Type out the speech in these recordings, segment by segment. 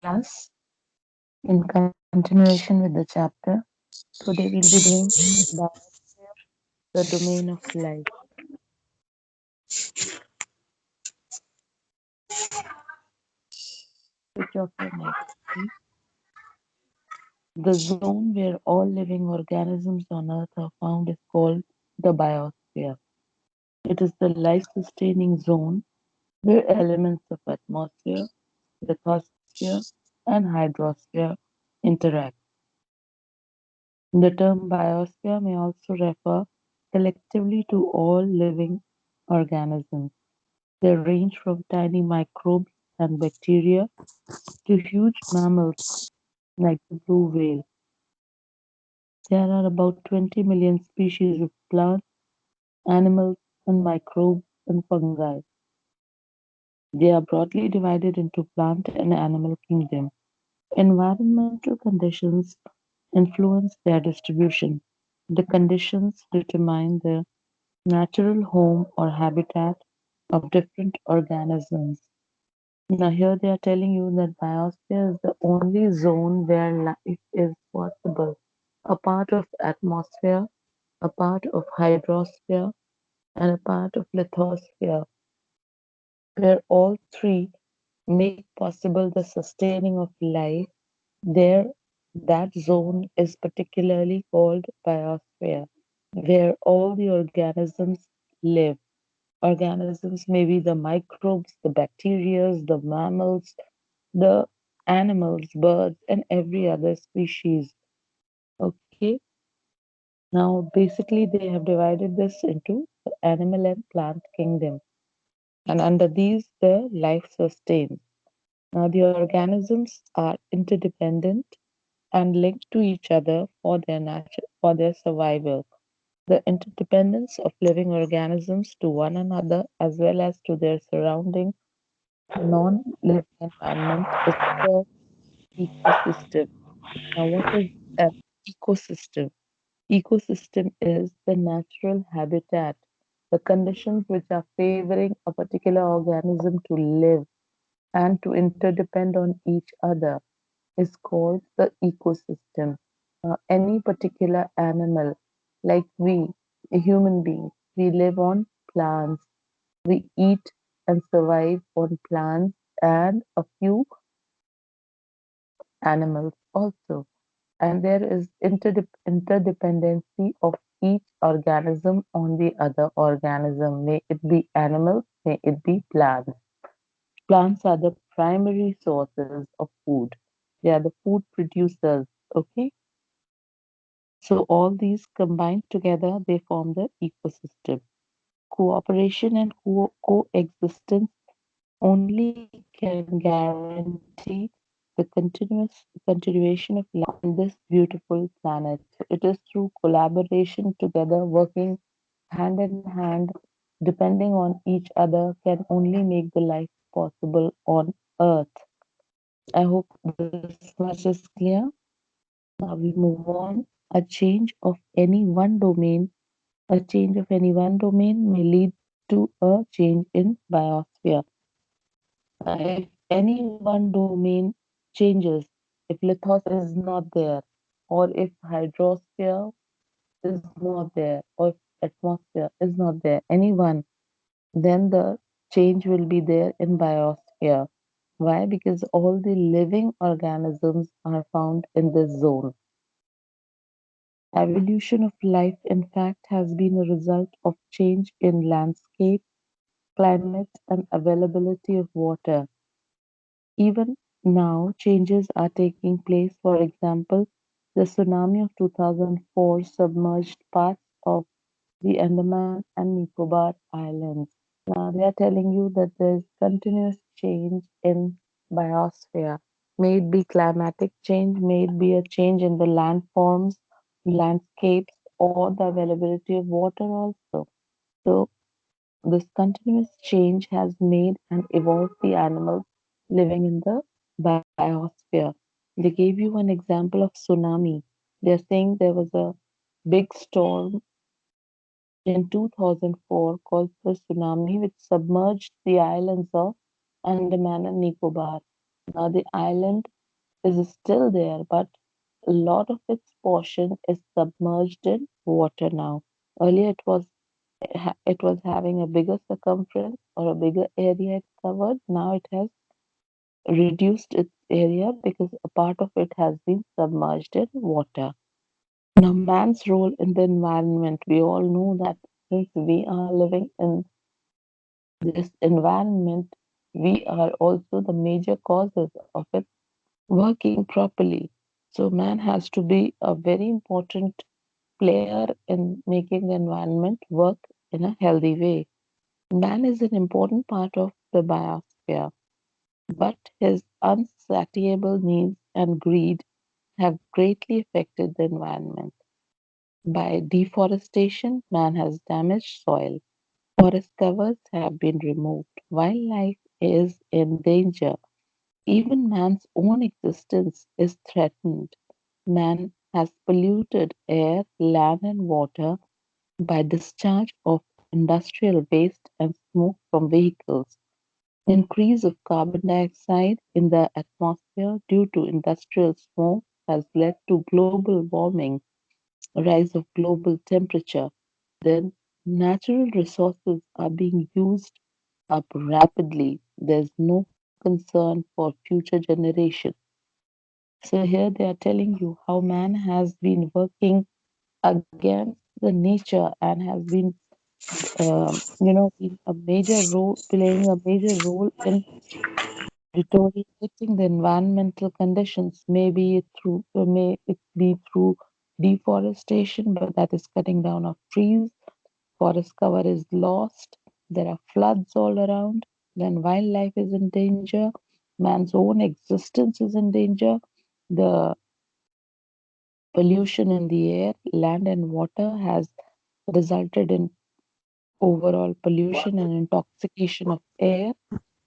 class. In continuation with the chapter, today we'll be doing Biosphere, the domain of life. Switch off your mic, please. The zone where all living organisms on Earth are found is called the biosphere. It is the life-sustaining zone where elements of atmosphere, lithosphere, and hydrosphere interact. The term biosphere may also refer collectively to all living organisms. They range from tiny microbes and bacteria to huge mammals like the blue whale. There are about 20 million species of plants, animals, and microbes and fungi. They are broadly divided into plant and animal kingdom. Environmental conditions influence their distribution. The conditions determine the natural home or habitat of different organisms. Now, here they are telling you that biosphere is the only zone where life is possible. A part of atmosphere, a part of hydrosphere, and a part of lithosphere, where all three make possible the sustaining of life. There, that zone is particularly called biosphere, where all the organisms live. Organisms may be the microbes, the bacteria, the mammals, the animals, birds, and every other species. Okay, now basically they have divided this into the animal and plant kingdom, and under these the life sustains. Now the organisms are interdependent and linked to each other for their survival. The interdependence of living organisms to one another as well as to their surrounding non-living environment is called ecosystem. Now, what is an ecosystem? Ecosystem is the natural habitat, the conditions which are favoring a particular organism to live and to interdepend on each other is called the ecosystem. Any particular animal, like we, a human being, we live on plants, we eat and survive on plants and a few animals also. And there is interdependency of each organism on the other organism. May it be animals, may it be plants. Plants are the primary sources of food. They are the food producers. Okay, so all these combined together, they form the ecosystem. Cooperation and coexistence only can guarantee the continuation of life on this beautiful planet. It is through collaboration together, working hand in hand, depending on each other, can only make the life possible on Earth. I hope this much is clear. Now we move on. A change of any one domain, a change of any one domain may lead to a change in biosphere. If any one domain changes, if lithosphere is not there, or if hydrosphere is not there, or if atmosphere is not there, any one, then the change will be there in biosphere. Why? Because all the living organisms are found in this zone. Evolution of life, in fact, has been a result of change in landscape, climate, and availability of water. Even now, changes are taking place. For example, the tsunami of 2004 submerged parts of the Andaman and Nicobar Islands. Now, they are telling you that there is continuous change in biosphere. May it be climatic change, may it be a change in the landforms, landscapes, or the availability of water also. So, this continuous change has made and evolved the animals living in the biosphere. They gave you an example of tsunami. They're saying there was a big storm in 2004 called the tsunami, which submerged the islands of Andaman and Nicobar. Now the island is still there, but a lot of its portion is submerged in water now. Earlier it was having a bigger circumference or a bigger area it covered. Now it has reduced its area because a part of it has been submerged in water. Now, man's role in the environment, we all know that since we are living in this environment, we are also the major causes of it working properly. So, man has to be a very important player in making the environment work in a healthy way. Man is an important part of the biosphere, but his unsatiable needs and greed have greatly affected the environment. By deforestation, man has damaged soil. Forest covers have been removed. Wildlife is in danger. Even man's own existence is threatened. Man has polluted air, land, and water by discharge of industrial waste and smoke from vehicles. Increase of carbon dioxide in the atmosphere due to industrial smoke has led to global warming, rise of global temperature. Then natural resources are being used up rapidly. There's no concern for future generations. So here they are telling you how man has been working against the nature and has been, been a major role, playing a major role in deteriorating the environmental conditions. Maybe may it be through deforestation, but that is cutting down of trees. Forest cover is lost. There are floods all around. Then wildlife is in danger. Man's own existence is in danger. The pollution in the air, land, and water has resulted in overall pollution and intoxication of air.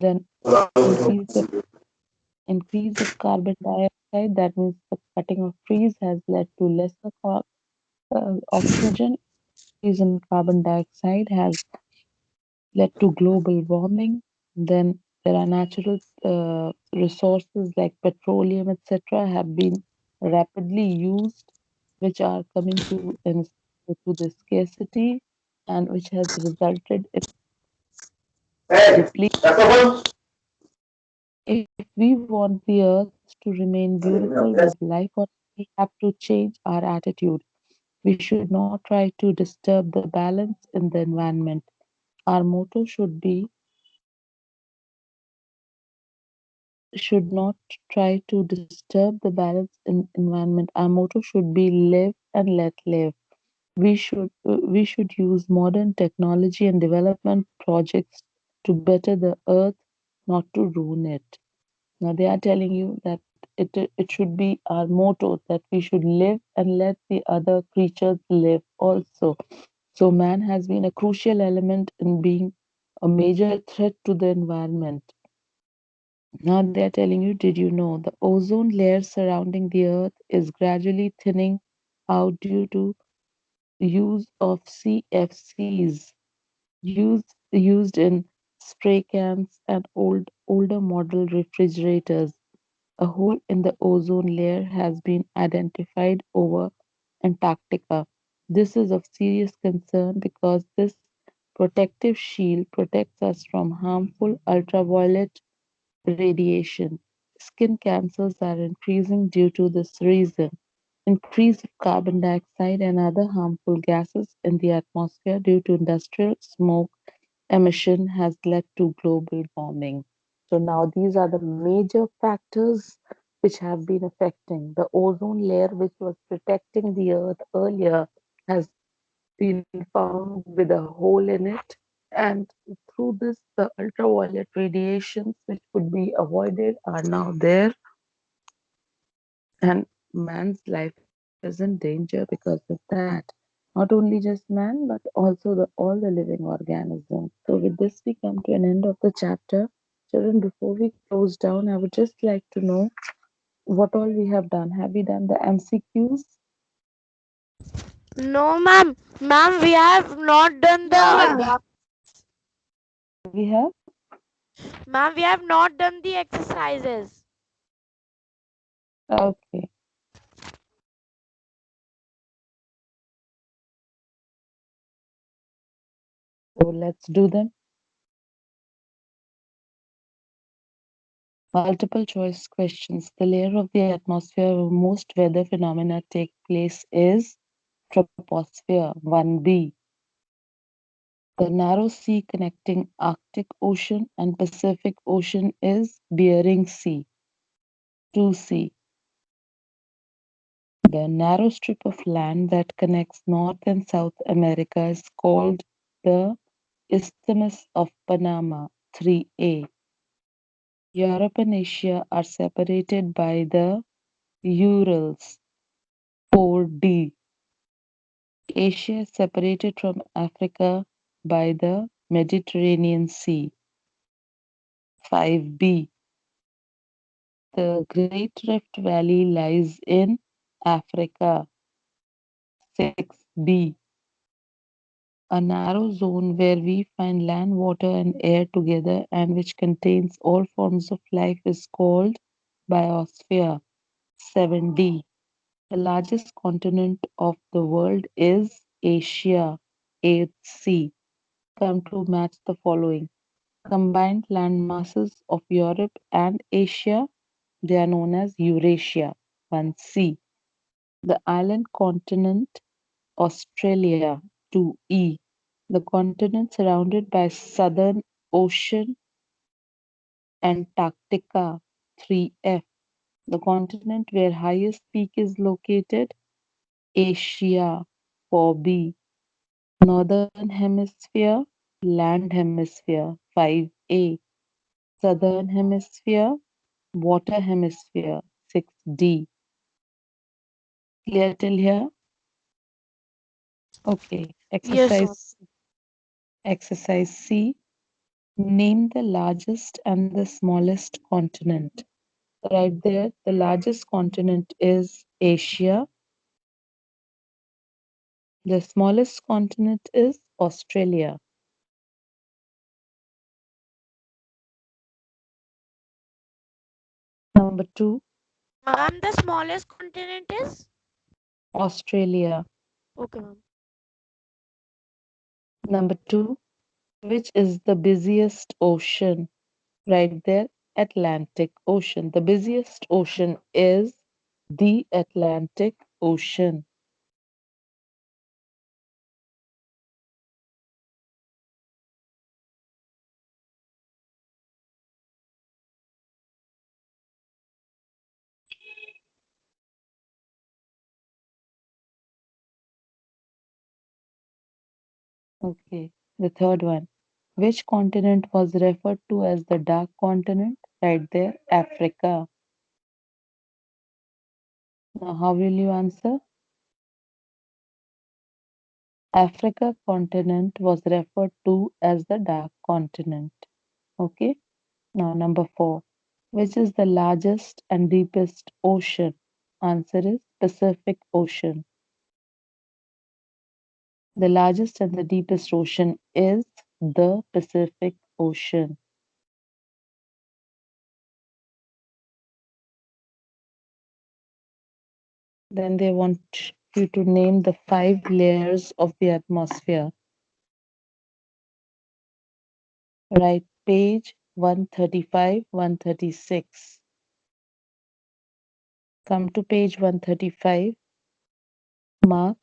Then increase the increase of carbon dioxide. That means the cutting of trees has led to lesser oxygen. Increase in carbon dioxide has led to global warming. Then there are natural resources like petroleum, etc., have been rapidly used, which are coming to the scarcity, and which has resulted in depletion. If we want the earth to remain beautiful with life on it, we have to change our attitude. We should not try to disturb the balance in the environment. Our motto should not try to disturb the balance in environment. Our motto should be live and let live. We should use modern technology and development projects to better the earth, not to ruin it. Now they are telling you that it should be our motto that we should live and let the other creatures live also. So man has been a crucial element in being a major threat to the environment. Now they're telling you, did you know the ozone layer surrounding the Earth is gradually thinning out due to use of CFCs used in spray cans and older model refrigerators. A hole in the ozone layer has been identified over Antarctica. This is of serious concern because this protective shield protects us from harmful ultraviolet radiation. Skin cancers are increasing due to this reason. Increase of carbon dioxide and other harmful gases in the atmosphere due to industrial smoke emission has led to global warming. So now these are the major factors which have been affecting the ozone layer, which was protecting the earth earlier, has been found with a hole in it. And through this, the ultraviolet radiations, which could be avoided, are now there, and man's life is in danger because of that. Not only just man, but also all the living organisms. So with this, we come to an end of the chapter. Children, before we close down, I would just like to know what all we have done. Have we done the MCQs? No, ma'am. Ma'am, we have not done the We have. ma'am, we have not done the exercises. Okay, so let's do them. Multiple choice questions. The layer of the atmosphere where most weather phenomena take place is troposphere 1b. The narrow sea connecting Arctic Ocean and Pacific Ocean is Bering Sea 2c. The narrow strip of land that connects North and South America is called the Isthmus of Panama 3a. Europe and Asia are separated by the Urals 4d. Asia is separated from Africa by the Mediterranean Sea 5b. The Great Rift Valley lies in Africa 6b. A narrow zone where we find land, water, and air together and which contains all forms of life is called Biosphere 7d. The largest continent of the world is Asia 8c. Come to match the following. Combined land masses of Europe and Asia, they are known as Eurasia 1c. The island continent Australia 2e. The continent surrounded by Southern Ocean Antarctica 3f. The continent where highest peak is located Asia 4b. Northern Hemisphere Land Hemisphere 5a. Southern Hemisphere Water Hemisphere 6d. Clear till here? Okay. Yes, ma'am. Exercise C. Name the largest and the smallest continent. Right there, the largest continent is Asia. The smallest continent is Australia. Number two, Ma'am, the smallest continent is? Australia. Okay, ma'am. Number two, which is the busiest ocean? Right there, Atlantic Ocean. The busiest ocean is the Atlantic Ocean. Okay. The third one. Which continent was referred to as the Dark Continent? Right there, Africa. Now, how will you answer? Africa continent was referred to as the Dark Continent. Okay. Now, number four. Which is the largest and deepest ocean? Answer is Pacific Ocean. The largest and the deepest ocean is the Pacific Ocean. Then they want you to name the 5 layers of the atmosphere. Right, page 135, 136. Come to page 135. Mark.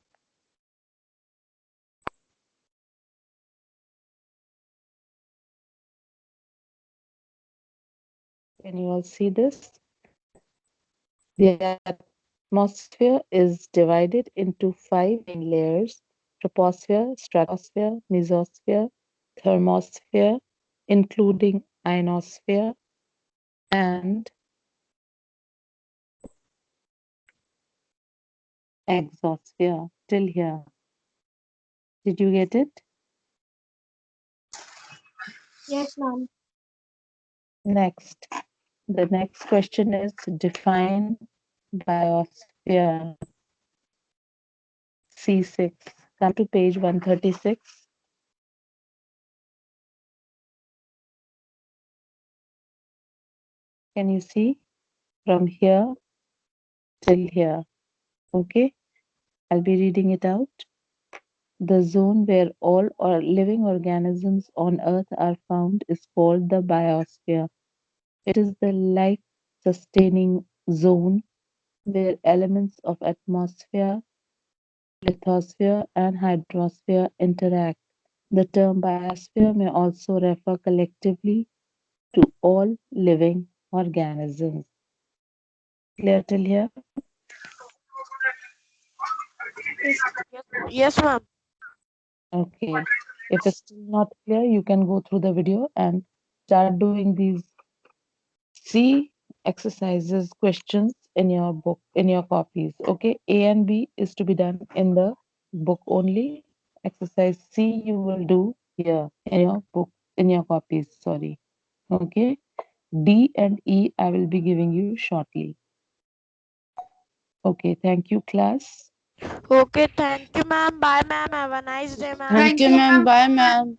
Can you all see this? The atmosphere is divided into 5 main layers: troposphere, stratosphere, mesosphere, thermosphere, including ionosphere, and exosphere. Till here. Did you get it? Yes, ma'am. Next. The next question is define biosphere. C6. Come to page 136. Can you see from here? till here. Okay, I'll be reading it out. The zone where all or living organisms on Earth are found is called the biosphere. It is the life sustaining zone where elements of atmosphere, lithosphere, and hydrosphere interact. The term biosphere may also refer collectively to all living organisms. Clear till here? Yes, ma'am. Okay. If it's still not clear, you can go through the video and start doing these C exercises, questions in your book, in your copies. Okay. A and B is to be done in the book only. Exercise C you will do here in your book, in your copies. Sorry. Okay. D and E I will be giving you shortly. Okay. Thank you, class. Okay, thank you, ma'am. Bye, ma'am. Have a nice day, ma'am. Thank you, ma'am. Bye, ma'am.